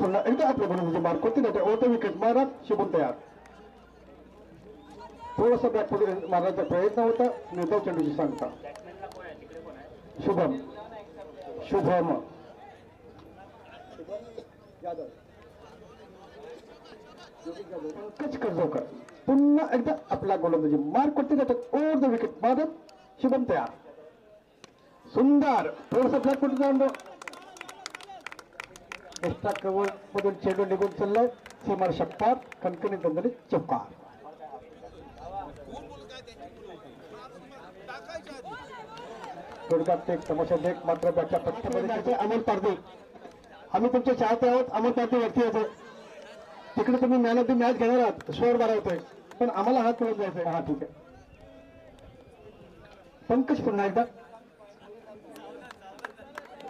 पुन्हा एकदा आपल्या बरोबर मार्क करते ना ओव्हर विकेट मारा शुभम तयार थोडासा बॅकपुढे मारण्याचा प्रयत्न होता निर्धाव चेंडूची सांगता शुभम शुभम पंकज कर्जोकर पुन्हा एकदा आपला गोलंदाजी मार्क करते ना ओव्हर द विकेट मारत शुभम तयार सुंदर थोडासा बॅकपुढे जाऊन एक्स्ट्रा कव्हर मधून चेंडू निघून चाललाय सीमार षटकार कणकणी दंदलीत चौकार थोडक्यात एक तमाशा देख मात्र बॅटच्या पट्ट्यामध्ये अमोल पारदे आम्ही तुमचे चाहते आहोत अमोल पारदे वरती होते तिकडे तुम्ही मॅन ऑफ द मॅच घेणार आहात स्कोअर बरा होतोय पण आम्हाला हात करून जायचंय हा ठीक आहे पंकज पुन्हा एकदा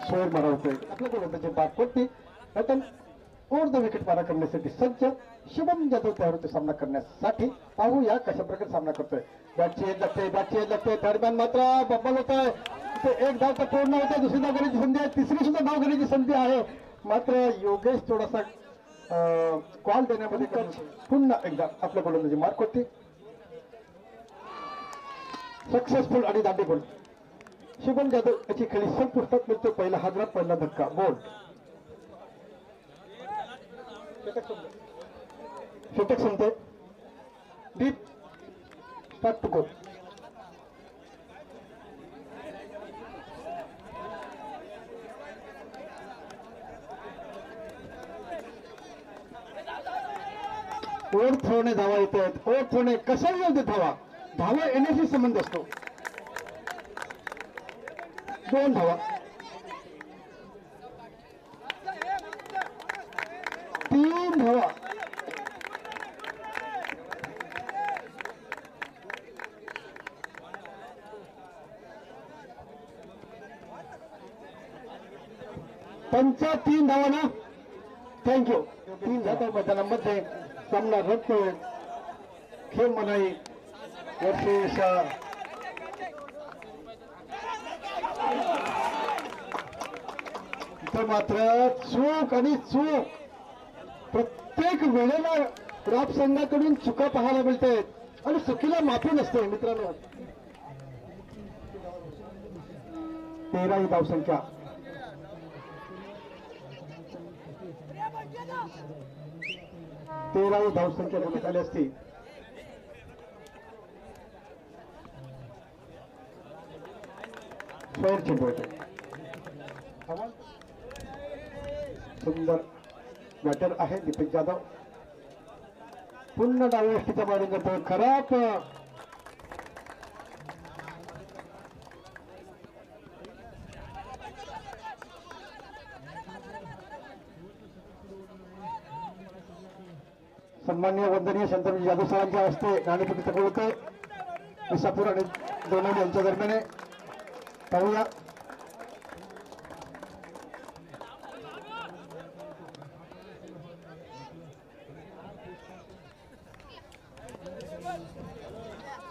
स्कोअर बरा होतोय आपल्या गोलंदाजी बाद करते रतन ओव्हर द विकेट मारा करण्यासाठी सज्ज शुभम जाधव तयार होते सामना करण्यासाठी पाहूया कशा प्रकारे सामना करतोय बॅटची लागते दरम्यान मात्र बब्बल होत आहे एक धाव तर पूर्ण होते दुसरी धाव घेण्याची संधी आहे तिसरी सुद्धा धाव घेण्याची संधी आहे मात्र योगेश थोडासा कॉल देण्यामध्ये पुन्हा एकदा आपल्या गोलंदाजी मार्क होती सक्सेसफुल आणि दांडेगोल शुभम जाधव याची खेळी संपुष्टात मिळतो पहिला हादरा पहिला धक्का बोल्ड षटक संपते deep start to go over थ्रोने धावा येत आहेत ओव्हर थ्रोने कशाला येऊ दे धावा येण्याशी संबंध असतो 2 धावा 3 धावा पंचा 3 धावा ना थँक्यू 3 धावा मैदानामध्ये सामना रद्द खेळ मनाई वर्षेश इथं मात्र चूक आणि चूक प्रत्येक वेळेला राप संघाकडून चुका पाहायला मिळते आणि चुकीला माफी नसते मित्रांनो 13 धावसंख्या धावसंख्या बोलत आली असती स्क्वेअर चेंडू होते सुंदर बॅटर आहे दीपक जाधव पुन्हा डाव्या यष्टीचा बॉलिंग करतोय खराब सन्माननीय वंदनीय शंतनजी जाधव सरांच्या हस्ते नाणेफेक तकड होते विसापूर आणि दोनवली यांच्या दरम्यान पाहूया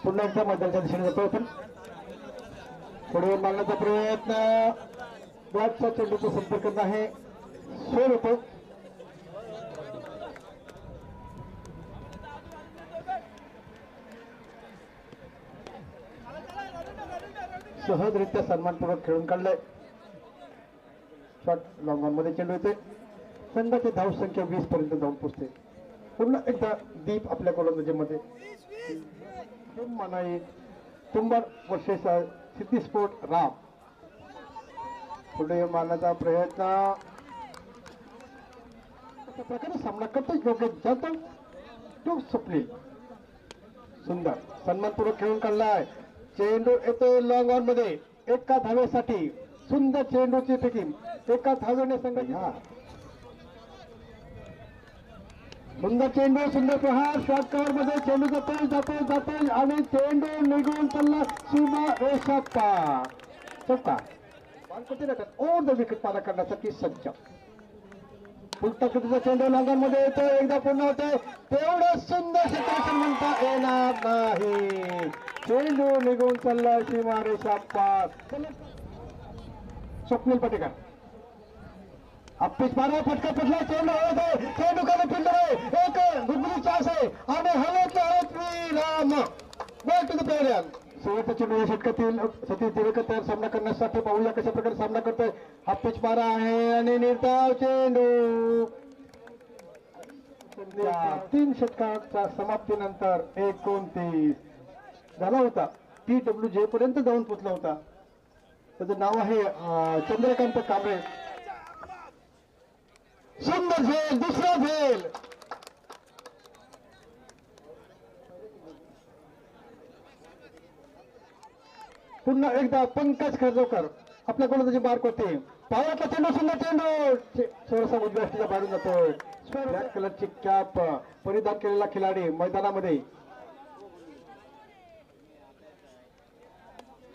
पुन्हा एकदा मैदानाच्या दिशेने जातो आपण पुढे मारण्याचा प्रयत्न बॅटचा चेंडूचा संपर्क आहे सोड होतो सहजरित्या सन्मानपूर्वक खेळून काढलाय शॉट लॉंग ऑन मध्ये चेंडू येते संघाची धावसंख्या 20 पर्यंत जाऊन पोहोचते पुन्हा एकदा दीप आपल्या गोलंदाजीमध्ये मनाई तुंबर वर्षेश सिटी स्पोर्ट राम पुढे मारण्याचा प्रयत्न अशा प्रकारे सामना करतो योग्य जातो तो स्वप्नील सुंदर सन्मानपूर्वक खेळून काढलाय चेंडू येतो लॉंग ऑन मध्ये एका धावेसाठी सुंदर चेंडूची फेकिंग एका धावेने संघाची सुंदर चेंडू सुंदर प्रहार शॉर्ट कव्हर मध्ये चेंडू जातोय आणि चेंडू निघून चालला सीमा रेषा पार चौका ओव्हर द विकेट पार करण्यासाठी सज्ज पुढचा चुकीचा चेंडू लॉंगॉनमध्ये येतो एकदा पूर्ण होतोय तेवढं सुंदर क्षेत्ररक्षण म्हणता येणार नाही चेंडू निघून चालला सीमा रेषा पार स्वप्नील पटेकर अप्पीच मारा फटका पडला चेंडू हवेत आहे चेंडू खाली फिल्डर आहे एक गुगली चान्स आहे आणि हवेतल्या हवेत विराम बॅक टू द प्लेयर शेवटच्या चेंडू या षटकातील सतीश दिवेकर तयार सामना करण्यासाठी पाहूया कशा प्रकारे सामना करतोय हा पिच मारा आहे आणि निर्धाव चेंडू 3 षटकाच्या समाप्तीनंतर 29 झाला होता TWJ पर्यंत जाऊन पोचला होता त्याचं नाव आहे चंद्रकांत कांबळे सुंदर झेल दुसरा झेल पुन्हा एकदा पंकज खर्जोकर आपल्या गोलंदाजी मार्क होते पायातला चेंडू सुंदर चेंडू थोडासा उजव्या हस्तीच्या बाहेरून जातोय ब्लॅक कलरची कॅप परिधान केलेला खिलाडी मैदानामध्ये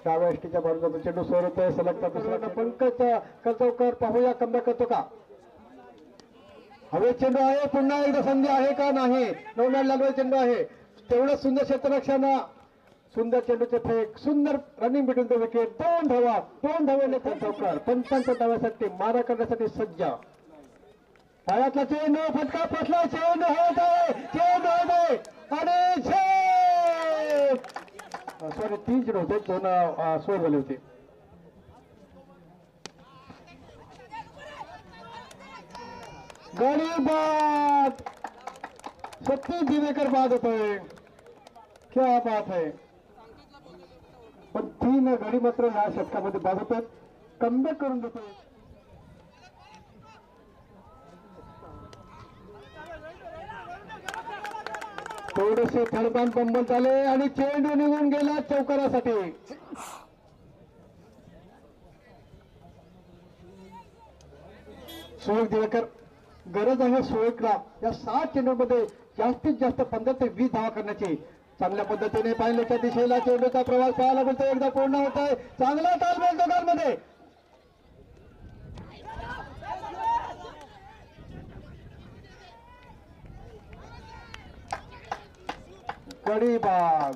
डाव्या हस्तीच्या बाहेरून जातो चेंडू सोडतोय सलगता दुसरा पंकज खर्जोकर पाहूया कमबॅक करतो का हवे चेंडू आहे पुन्हा एकदा संधी आहे का नाही 9 मॅच लागलेला चेंडू आहे तेवढं सुंदर क्षेत्ररक्षण सुंदर चेंडूचे फेक सुंदर रनिंग बिटवीन द विकेट 2 धावेने चौकार पंचांच्या धाव्यासाठी मारा करण्यासाठी सज्ज पायातला चेंडू फटका फसला चेंडू हवेत आहे आणि सॉरी 3 चेंडू होते 2 स्कोर झाले होते गडी बाद सतीश दिवेकर बाद होतोय क्या बात है पण 3 गडी मात्र या षटकामध्ये बाद होतात कमबॅक करून देतोय थोडेसे थडबान पंबन झाले आणि चेंडू निघून गेला चौकारासाठी सुरेख दिवेकर गरज आहे सुरेखला या 7 चेंडूमध्ये जास्तीत जास्त 15 ते 20 धावा करण्याची चांगल्या पद्धतीने पाहिल्याच्या दिशेला चेंडूचा प्रवास पाहायला मिळतो एकदा पूर्ण होत आहे चांगला तालमेल दोघांमध्ये गडीबाद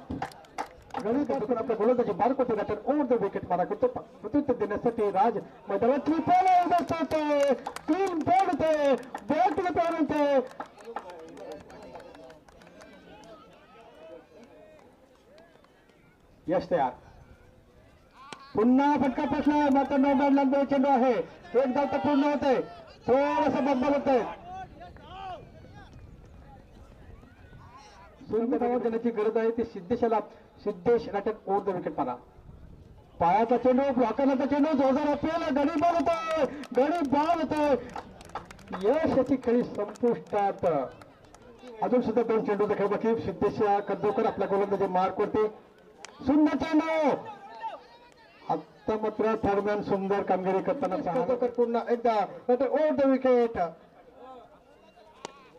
आपल्या गोलंदाजी मार्क होते नंतर ओव्हर द विकेट मारा करतो प्रत्युत्तर देण्यासाठी राज मैदानात तीन बॉल होते बॅट टू द प्लेयर होते यश तयार पुन्हा फटका फसला मात्र 9 बॅट लागलेला चेंडू आहे एक धाव तर पूर्ण होत आहे थोडंसं बदल होत आहे धावा देण्याची गरज आहे ती Siddhesh Rathod over the wicket मारा पायाचा चेंडू ब्लॉकरचा चेंडू जोरदार आपल्याला गडी बॉल होतोय यश याची खेळी संपुष्टात अजून सुद्धा 2 चेंडूचा खेळ बाकी सिद्धेश कर्जोकर आपल्या गोलंदाजी मार्क करते सुंदर चेंडू आता मात्र दरम्यान सुंदर कामगिरी करताना पुन्हा एकदा ओव्हर द विकेट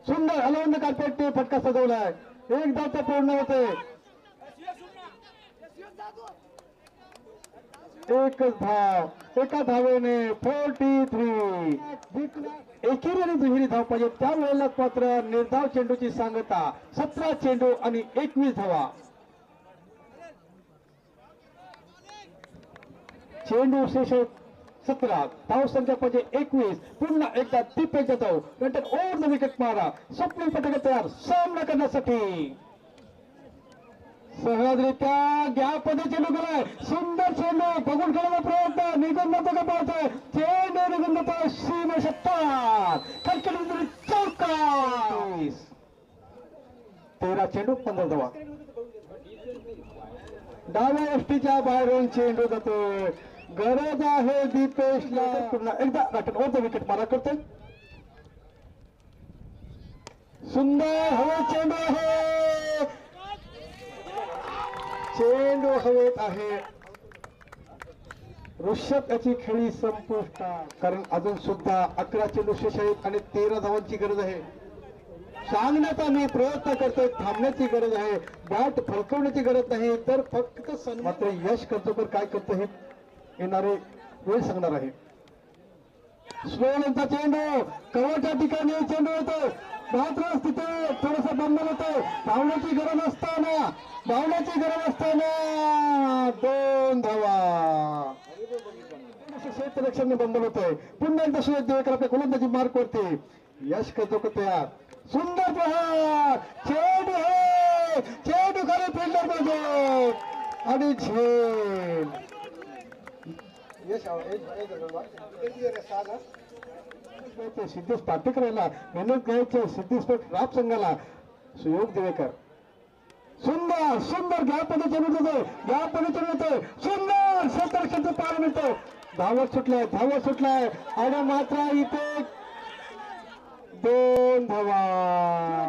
सुंदर अलवंद कार्पेट फटका सजवलाय एकदा ते पूर्ण होते एकच धाव एका धावेने 43 एकेरी आणि दुहेरी धाव पाहिजे त्यावेळेला मात्र निर्धाव चेंडूची सांगता 17 चेंडू आणि 21 धावा चेंडू शेष 17 धाव संख्या पाहिजे 21 पुन्हा एकदा दिपेच्या धाव नंतर ओव्हर द विकेट मारा स्वप्नील पटके तयार सामना करण्यासाठी सहजरित्या गॅपमध्ये चेंडू गेलाय सुंदर चेंडू बघून खेळायला प्रयत्न निघून जातो का पाहतोय चेंडू निघून जातो सीमा षटकार खटखटी चौकार 13 चेंडू 15 धावा डाव्या यष्टीच्या बाहेरून चेंडू जातोय गरज आहे दीपेशला पुन्हा एकदा राठोड ओव्हर द विकेट मारा करतोय सुंदर हवे चेंडू आहे चेंडू हवेत आहे ऋषभ याची खेळी संपुष्टात कारण अजून सुद्धा 11 चेंडू शेष आहेत आणि 13 धावांची गरज आहे सांगण्याचा मी प्रयत्न करतोय थांबण्याची गरज आहे बॅट फडकवण्याची गरज नाही तर फक्त मात्र यश कर्जोकर काय करतो हे येणारे वेळ सांगणार आहे स्लोचा चेंडू कवरच्या ठिकाणी चेंडू येतो मात्र तिथे थोडस बंधन होतं धावण्याची गरज असताना 2 धावा क्षेत्ररक्षण बंधन होतोय. पुन्हा एकदा सुरेश देवेकर आपल्या गोलंदाजी मार्क वरती यश करतो तयार. सुंदर प्रहार चेंडू खाली फिल्डर मध्ये आणि झेल. सिद्धेश पाटेकरांना मेहनत घ्यायचे. सिद्धेश राप संघाला सुयोग देवेकर सुंदर सुंदर गॅप मध्ये चेंडू येतोय. सुंदर क्षेत्ररक्षण पार मिळतो. धावत सुटलाय आणि मात्र इथे 2 धावा.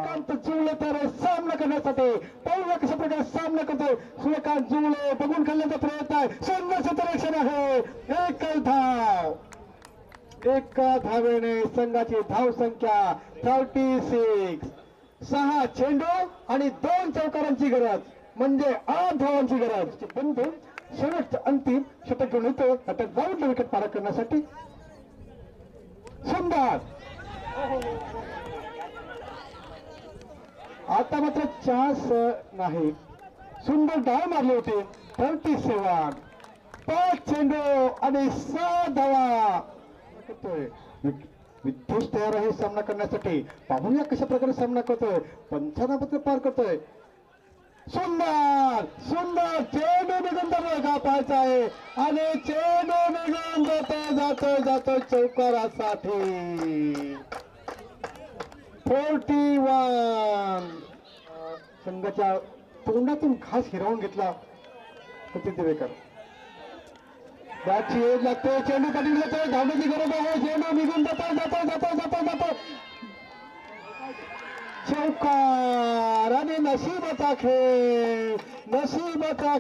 सूर्यकांत जुळले तर सामना करण्यासाठी पाहूया कशा प्रकारे सामना करतोय सूर्यकांत जुळले. बघून खेळण्याचा प्रयत्न आहे. सुंदर क्षेत्ररक्षण आहे. एकच धाव. एका धावेने संघाची धाव संख्या 36. 6 चेंडू आणि 2 चौकारांची गरज म्हणजे 8 धावांची गरज. बंधू शेवटचं अंतिम षटक घेऊन येतो. आता ग्राउंडला विकेट पार करण्यासाठी सुंदर. आता मात्र चान्स नाही. सुंदर डाव मारले होते. 37. 5 चेंडू आणि 6 धावा. विद्वेष तयार आहे सामना करण्यासाठी. पाहूया कशा प्रकारे सामना करतोय. 55 पार करतोय. सुंदर सुंदर चेंडू निघून जातो. पाहायचा आहे आणि चेंडू निघून जातो चौकारासाठी. 41. संघाच्या तोंडातून घास हिरावून घेतला सचिन देवेकर. बॅटची एज लागते. चेंडू कधी जातोय. धावण्याची गरज आहे. चेंडू निघून जातो. चौकार आणि नशिबाचा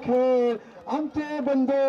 खेळ आमचे बंधू